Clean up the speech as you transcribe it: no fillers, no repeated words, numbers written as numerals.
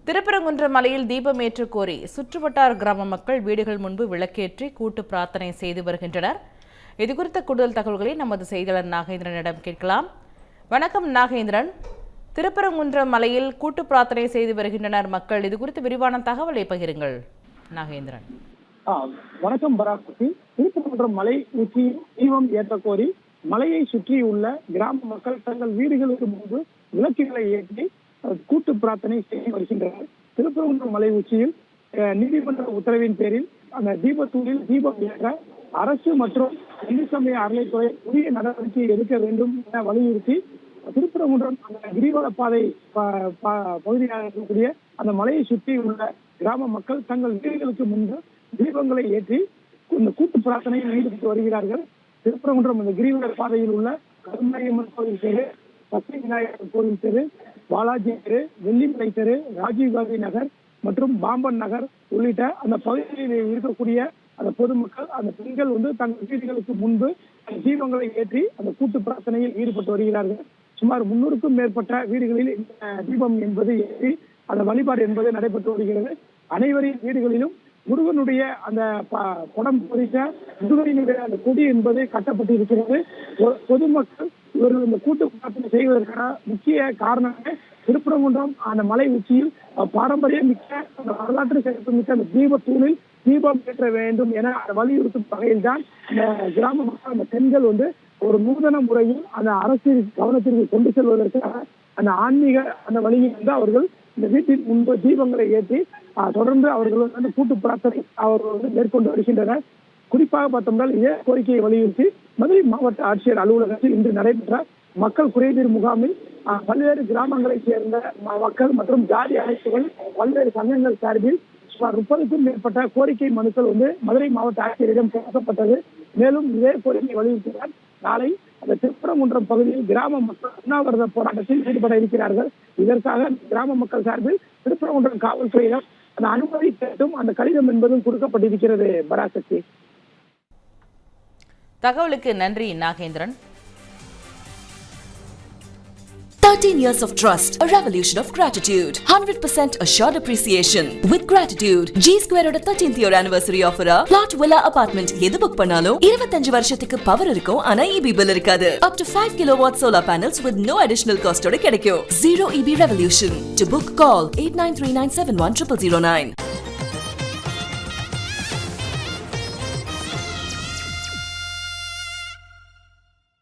திருப்பரங்குன்றம் மலையில் தீபம் ஏற்ற கோரி சுற்றுவட்டார கிராம மக்கள் வீடுகள் முன்பு விளக்கேற்றி கூட்டு பிரார்த்தனை செய்து வருகின்றனர். இதுகுறித்த கூடுதல் தகவல்களை நமது செய்தியாளர் நாகேந்திரனிடம் கேட்கலாம். வணக்கம் நாகேந்திரன், திருப்பரங்குன்றம் மலையில் கூட்டு பிரார்த்தனை செய்து வருகின்றனர் மக்கள். இது குறித்து விரிவான தகவலை பகிருங்கள் நாகேந்திரன். வணக்கம் பராசக்தி. திருப்பரங்குன்றம் மலை உச்சியில் தீபம் ஏற்ற கோரி மலையை சுற்றியுள்ள கிராம மக்கள் தங்கள் வீடுகளுக்கு முன்பு விளக்குகளை ஏற்றி கூட்டு பிரார்த்தனை செய்து வருகின்றனர். திருப்பரங்குன்றம் மலை உச்சியில் நீதிமன்ற உத்தரவின் பேரில் அந்த தீபத்தூரில் தீபம் ஏற்ற அரசு மற்றும் இந்து சமய அறநிலைத்துறை உரிய நடவடிக்கை எடுக்க வேண்டும் என வலியுறுத்தி திருப்பரங்குன்றம் அந்த கிரிவல பாதை பகுதியாக இருக்கக்கூடிய அந்த மலையை சுற்றி உள்ள கிராம மக்கள் தங்கள் வீடுகளுக்கு முன்பு தீபங்களை ஏற்றி இந்த கூட்டு பிரார்த்தனையில் ஈடுபட்டு வருகிறார்கள். திருப்பரங்குன்றம் அந்த கிரிவல பாதையில் உள்ள கருமாரியம்மன் கோவில் தெரு, பச்சை விநாயகர் கோவில் தெரு, பாலாஜி தெரு, வெள்ளிமலை தெரு, ராஜீவ்காந்தி நகர் மற்றும் பாம்பன் நகர் உள்ளிட்ட அந்த பகுதியில் இருக்கக்கூடிய அந்த பொதுமக்கள் அந்த பெண்கள் தங்கள் வீடுகளுக்கு முன்பு தீபங்களை ஏற்றி அந்த கூட்டு பிரார்த்தனையில் ஈடுபட்டு வருகிறார்கள். சுமார் 300க்கும் மேற்பட்ட வீடுகளில் இந்த தீபம் என்பது ஏற்றி அந்த வழிபாடு என்பது நடைபெற்று வருகிறது. அனைவரின் வீடுகளிலும் முருகனுடைய அந்த படம் பொறித்த முருகனுடைய அந்த கொடி என்பது கட்டப்பட்டு இருக்கிறது. பொதுமக்கள் இவர்கள் இந்த கூட்டு பிரார்த்தனை செய்வதற்கான முக்கிய காரணமே திருப்பரங்குன்றம் அந்த மலை உச்சியில் பாரம்பரியம் மிக்க அந்த வரலாற்று சிறப்பு மிக்க அந்த தீபத்தூணில் தீபம் ஏற்ற வேண்டும் என வலியுறுத்தும் வகையில் தான் இந்த கிராம மக்கள் அந்த பெண்கள் ஒரு நூதன முறையில் அந்த அரசின் கவனத்திற்கு கொண்டு செல்வதற்காக அந்த ஆன்மீக அந்த வழியில் அவர்கள் இந்த வீட்டின் முன்பு தீபங்களை ஏற்றி தொடர்ந்து அவர்கள் கூட்டு பிரார்த்தனை அவர்கள் மேற்கொண்டு வருகின்றனர். குறிப்பாக பார்த்தோம்னா இதே கோரிக்கையை வலியுறுத்தி மதுரை மாவட்ட ஆட்சியர் அலுவலகத்தில் இன்று நடைபெற்ற மக்கள் குறைதீர் முகாமில் பல்வேறு கிராமங்களைச் சேர்ந்த மக்கள் மற்றும் ஜாதி அமைப்புகள் பல்வேறு சங்கங்கள் சார்பில் சுமார் 30க்கும் மேற்பட்ட கோரிக்கை மனுக்கள் மதுரை மாவட்ட ஆட்சியரிடம் பேசப்பட்டது. மேலும் இதே கோரிக்கை வலியுறுத்தினால் நாளை அந்த திருப்பரங்குன்றம் பகுதியில் கிராம மக்கள் உண்ணாவிரத போராட்டத்தில் ஈடுபட இருக்கிறார்கள். இதற்காக கிராம மக்கள் சார்பில் திருப்பரங்குன்றம் காவல்துறையிடம் அந்த அனுமதி கேட்டும் அந்த கடிதம் என்பதும் கொடுக்கப்பட்டிருக்கிறது. பராசக்தி, தகவலுக்கு நன்றி Nagendran. 13 years of trust, a revolution of gratitude, 100% assured appreciation. With gratitude, G Square oda 13th year anniversary offer plot villa apartment எது புக் பண்ணாலும் 25 வருஷத்துக்கு பவர் இருக்கும். ஆனா EB bill இருக்காது. Up to 5 kilowatt solar panels with no additional cost ஓட கிடைக்கும். Zero EB revolution. To book, call 8939710009.